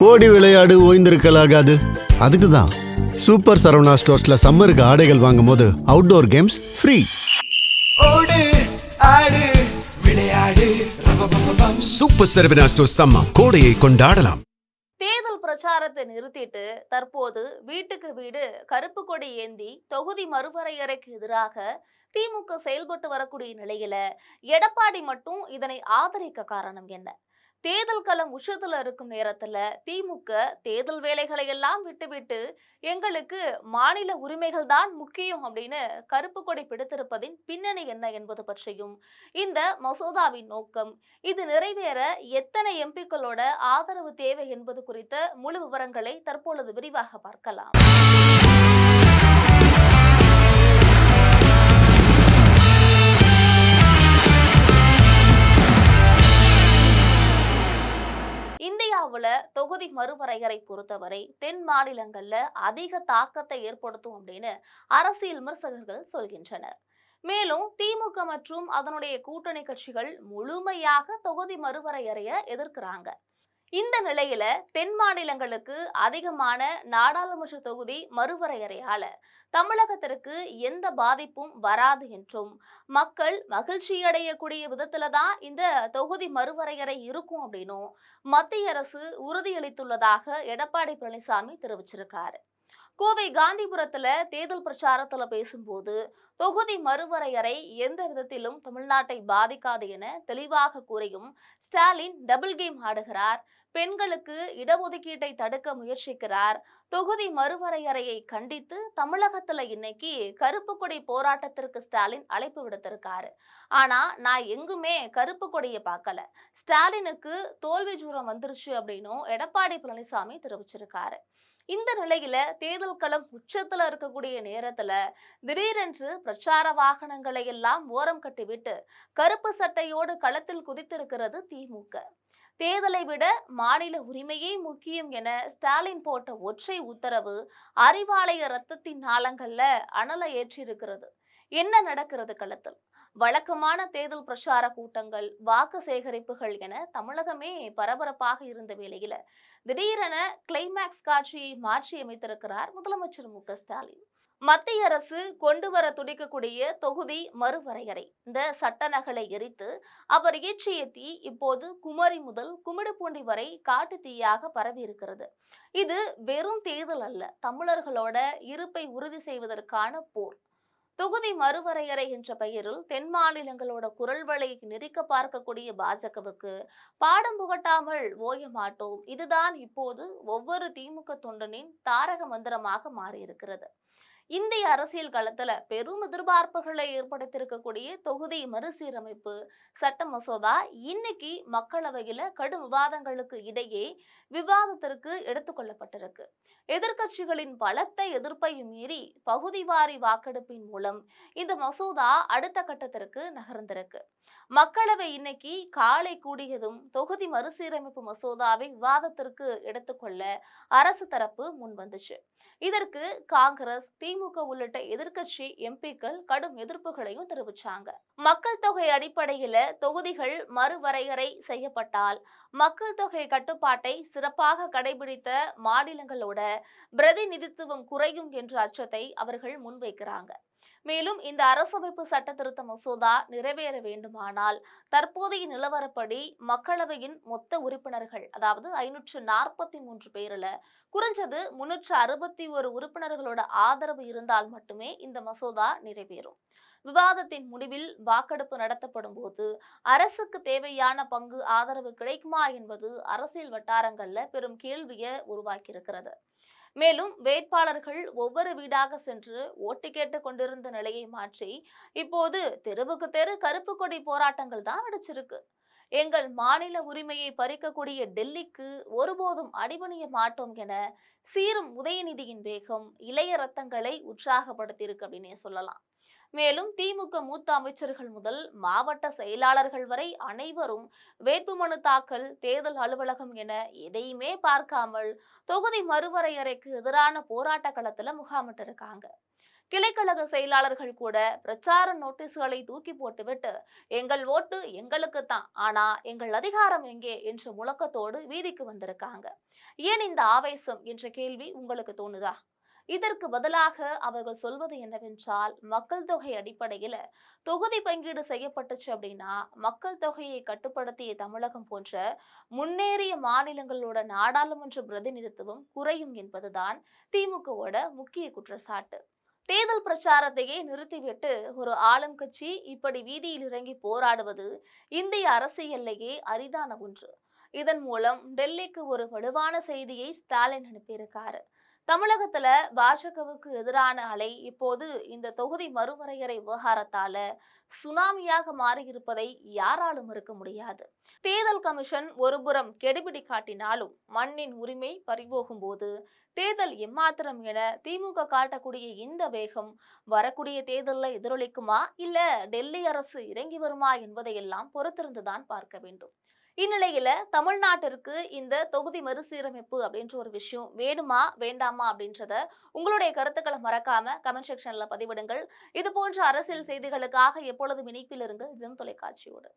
ஓடி விளையாடு ஓய்ந்திருக்கலாகாது. அதுக்கு தான் சூப்பர் சரவணா ஸ்டோர்ஸ்ல சம்மருக்கு ஆடைகள் வாங்கும் போது அவுட்டோர் கேம்ஸ் ஃப்ரீ. ஓடு ஆடு விளையாடு சூப்பர் சரவணா ஸ்டோர்ஸ் சம்மர் கோடையை கொண்டாடலாம். தேர்தல் பிரச்சாரத்தை நிறுத்திட்டு தற்போது வீட்டுக்கு வீடு கருப்பு கொடி ஏந்தி தொகுதி மறுவரையறைக்கு எதிராக திமுக செயல்பட்டு வரக்கூடிய நிலையில எடப்பாடி மட்டும் இதனை ஆதரிக்க காரணம் என்ன? தேர்தல் களம் உச்சத்துல இருக்கும் நேரத்துல திமுக தேர்தல் வேலைகளை எல்லாம் விட்டுவிட்டு எங்களுக்கு மாநில உரிமைகள் தான் முக்கியம் அப்படின்னு கருப்பு கொடி பிடித்திருப்பதின் பின்னணி என்ன என்பது பற்றியும், இந்த மசோதாவின் நோக்கம், இது நிறைவேற எத்தனை எம்பிக்களோட ஆதரவு தேவை என்பது குறித்த முழு விவரங்களை தற்பொழுது விரிவாக பார்க்கலாம். இந்தியாவுல தொகுதி மறுவரையறை பொறுத்தவரை தென் மாநிலங்கள்ல அதிக தாக்கத்தை ஏற்படுத்தும் அப்படின்னு அரசியல் விமர்சகர்கள் சொல்கின்றனர். மேலும் திமுக மற்றும் அதனுடைய கூட்டணி கட்சிகள் முழுமையாக தொகுதி மறுவரையறைய எதிர்க்கிறாங்க. இந்த நிலையில தென் மாநிலங்களுக்கு அதிகமான நாடாளுமன்ற தொகுதி மறுவரையறையால தமிழகத்திற்கு எந்த பாதிப்பும் வராது என்றும், மக்கள் மகிழ்ச்சி அடையக்கூடிய விதத்துல தான் இந்த தொகுதி மறுவரையறை இருக்கும் அப்படின்னும் மத்திய அரசு உறுதியளித்துள்ளதாக எடப்பாடி பழனிசாமி தெரிவிச்சிருக்காரு. கோவை காந்திபுரத்துல தேர்தல் பிரச்சாரத்துல பேசும்போது தொகுதி மறுவரையறை எந்த விதத்திலும் தமிழ்நாட்டை பாதிக்காது என தெளிவாக கூறியும், ஸ்டாலின் டபுள் கேம் ஆடுகிறார், பெண்களுக்கு இடஒதுக்கீட்டை தடுக்க முயற்சிக்கிறார், தொகுதி மறுவரையறையை கண்டித்து தமிழகத்துல இன்னைக்கு கருப்பு கொடி போராட்டத்திற்கு ஸ்டாலின் அழைப்பு விடுத்திருக்காரு. ஆனா நான் எங்குமே கருப்பு கொடியை பார்க்கல, ஸ்டாலினுக்கு தோல்வி ஜூரம் வந்துருச்சு அப்படின்னும் எடப்பாடி பழனிசாமி தெரிவிச்சிருக்காரு. இந்த நிலையில தேர்தல் களம் உச்சத்துல இருக்கக்கூடிய நேரத்துல திடீரென்று பிரச்சார வாகனங்களை எல்லாம் ஓரம் கட்டிவிட்டு கருப்பு சட்டையோடு களத்தில் குதித்திருக்கிறது திமுக. தேர்தலை விட மாநில உரிமையே முக்கியம் என ஸ்டாலின் போட்ட ஒற்றை உத்தரவு அறிவாலய ரத்தத்தின் நாளங்கள்ல அனலை ஏற்றிருக்கிறது. என்ன நடக்கிறது களத்தில்? வழக்கமான தேர்தல் பிரச்சார கூட்டங்கள், வாக்கு சேகரிப்புகள் என தமிழகமே பரபரப்பாக இருந்த வேளையில திடீரென கிளைமேக்ஸ் காட்சியை மாற்றி அமைத்திருக்கிறார் முதலமைச்சர் மு.க.ஸ்டாலின். மத்திய அரசு கொண்டு வர துடிக்கக்கூடிய தொகுதி மறுவரையறை இந்த சட்ட நகலை எரித்து அவர் இயற்றிய தீ இப்போது குமரி முதல் கும்மிடிப்பூண்டி வரை காட்டு தீயாக பரவி இருக்கிறது. இது வெறும் தேர்தல் அல்ல, தமிழர்களோட இருப்பை உறுதி செய்வதற்கான போர். தொகுதி மறுவரையறை என்ற பெயரில் தென் மாநிலங்களோட குரல் வலை நெரிக்க பார்க்கக்கூடிய பாஜகவுக்கு பாடம் புகட்டாமல் ஓய மாட்டோம், இதுதான் இப்போது ஒவ்வொரு திமுக தொண்டனின் தாரக மந்திரமாக மாறியிருக்கிறது. இந்திய அரசியல் களத்துல பெரும் எதிர்பார்ப்புகளை ஏற்படுத்தியிருக்கக்கூடிய தொகுதி மறுசீரமைப்பு சட்ட மசோதா இன்னைக்கு மக்களவையில கடும் விவாதங்களுக்கு இடையே விவாதத்திற்கு எடுத்துக்கொள்ளப்பட்டிருக்கு. எதிர்கட்சிகளின் பலத்த எதிர்ப்பையும் மீறி பகுதிவாரி வாக்கெடுப்பின் மூலம் இந்த மசோதா அடுத்த கட்டத்திற்கு நகர்ந்திருக்கு. மக்களவை இன்னைக்கு காலை கூடியதும் தொகுதி மறுசீரமைப்பு மசோதாவை விவாதத்திற்கு எடுத்துக்கொள்ள அரசு தரப்பு முன் வந்துச்சு. இதற்கு காங்கிரஸ், திமுக உள்ளிட்ட எதிர்க்கட்சி எம்பிக்கள் கடும் எதிர்ப்புகளையும் தெரிவிச்சாங்க. மக்கள் தொகை அடிப்படையில தொகுதிகள் மறுவரையறை செய்யப்பட்டால் மக்கள் தொகை கட்டுப்பாட்டை சிறப்பாக கடைபிடித்த மாநிலங்களோட பிரதிநிதித்துவம் குறையும் என்ற அச்சத்தை அவர்கள் முன்வைக்கிறாங்க. மேலும் இந்த அரசமைப்பு சட்ட திருத்த மசோதா நிறைவேற வேண்டுமானால் தற்போதைய நிலவரப்படி மக்களவையின் மொத்த உறுப்பினர்கள், அதாவது 543 பேர்ல குறைஞ்சது 361 உறுப்பினர்களோட ஆதரவு இருந்தால் மட்டுமே இந்த மசோதா நிறைவேறும். விவாதத்தின் முடிவில் வாக்கெடுப்பு நடத்தப்படும் போது அரசுக்கு தேவையான பங்கு ஆதரவு கிடைக்குமா என்பது அரசியல் வட்டாரங்கள்ல பெரும் கேள்வியை உருவாக்கி இருக்கிறது. மேலும் வேட்பாளர்கள் ஒவ்வொரு வீடாக சென்று ஓட்டு கேட்டு கொண்டிருந்த நிலையை மாற்றி இப்போது தெருவுக்கு தெரு கருப்பு கொடி போராட்டங்கள் தான் வெடிச்சிருக்கு. எங்கள் மாநில உரிமையை பறிக்கக்கூடிய டெல்லிக்கு ஒருபோதும் அடிபணிய மாட்டோம் என சீரும் உதயநிதியின் வேகம் இளைய ரத்தங்களை உற்சாகப்படுத்தியிருக்கு அப்படின்னே சொல்லலாம். மேலும் திமுக மூத்த அமைச்சர்கள் முதல் மாவட்ட செயலாளர்கள் வரை அனைவரும் வேட்புமனு தாக்கல், தேர்தல் அலுவலகம் என எதையுமே பார்க்காமல் தொகுதி மறுவரையறைக்கு எதிரான போராட்ட களத்துல முகாமிட்டிருக்காங்க. கிளைக்கழக செயலாளர்கள் கூட பிரச்சார நோட்டீஸ்களை தூக்கி போட்டுவிட்டு எங்கள் ஓட்டு எங்களுக்கு தான், ஆனா எங்கள் அதிகாரம் எங்கே என்ற முழக்கத்தோடு வீதிக்கு வந்திருக்காங்க. ஏன் இந்த ஆவேசம் என்ற கேள்வி உங்களுக்கு தோணுதா? இதற்கு பதிலாக அவர்கள் சொல்வது என்னவென்றால், மக்கள் தொகை அடிப்படையில தொகுதி பங்கீடு செய்யப்பட்டுச்சு அப்படின்னா மக்கள் தொகையை கட்டுப்படுத்திய தமிழகம் போன்ற முன்னேறிய மாநிலங்களோட நாடாளுமன்ற பிரதிநிதித்துவம் குறையும் என்பதுதான் திமுகவோட முக்கிய குற்றச்சாட்டு. தேர்தல் பிரச்சாரத்தையே நிறுத்திவிட்டு ஒரு ஆளும் கட்சி இப்படி வீதியில் இறங்கி போராடுவது இந்திய அரசியல்லையே அரிதான ஒன்று. இதன் மூலம் டெல்லிக்கு ஒரு வலுவான செய்தியை ஸ்டாலின் அனுப்பியிருக்காரு. தமிழகத்துல பாஜகவுக்கு எதிரான அலை இப்போது இந்த தொகுதி மறுவரையறை விவகாரத்தால சுனாமியாக மாறியிருப்பதை யாராலும் மறுக்க முடியாது. தேர்தல் கமிஷன் ஒருபுறம் கெடுபிடி காட்டினாலும் மண்ணின் உரிமை பறிபோகும் போது தேர்தல் எம்மாத்திரம் என திமுக காட்டக்கூடிய இந்த வேகம் வரக்கூடிய தேர்தலில் எதிரொலிக்குமா இல்ல டெல்லி அரசு இறங்கி வருமா என்பதையெல்லாம் பொறுத்திருந்துதான் பார்க்க வேண்டும். இந்நிலையில தமிழ்நாட்டிற்கு இந்த தொகுதி மறுசீரமைப்பு அப்படின்ற ஒரு விஷயம் வேணுமா வேண்டாமா அப்படின்றத உங்களுடைய கருத்துக்களை மறக்காம கமெண்ட் செக்ஷன்ல பதிவிடுங்கள். இது போன்ற அரசியல் செய்திகளுக்காக எப்பொழுதும் இணைப்பில் இருங்கள் ஜிம் தொலைக்காட்சியோடு.